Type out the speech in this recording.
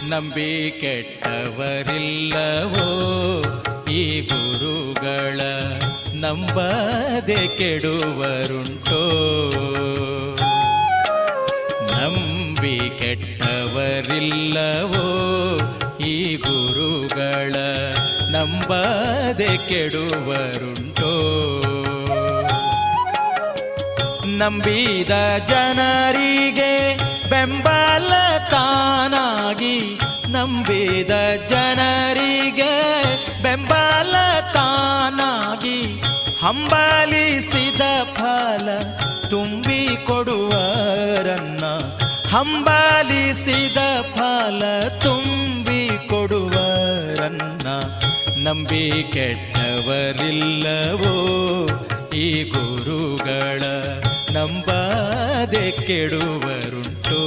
ನಂಬಿ ಕೆಟ್ಟವರಿಲ್ಲವೋ ಈ ಗುರುಗಳ ನಂಬದೆ ಕೆಡುವರುಂಟೋ. ನಂಬಿ ಕೆಟ್ಟವರಿಲ್ಲವೋ ಈ ಗುರುಗಳ ನಂಬದೆ ಕೆಡುವರುಂಟೋ. ನಂಬಿದ ಜನರಿಗೆ ಬೆಂಬಲ ತಾನಾಗಿ, ನಂಬಿದ ಜನರಿಗೆ ಬೆಂಬಲ ತಾನಾಗಿ, ಹಂಬಲಿಸಿದ ಫಲ ತುಂಬಿ ಕೊಡುವರನ್ನ, ಹಂಬಲಿಸಿದ ಫಲ ತುಂಬಿ ಕೊಡುವರನ್ನ. ನಂಬಿ ಕೆಟ್ಟವರಿಲ್ಲವೋ ಈ ಗುರುಗಳ ನಂಬದೆ ಕೆಡುವರುಂಟೋ.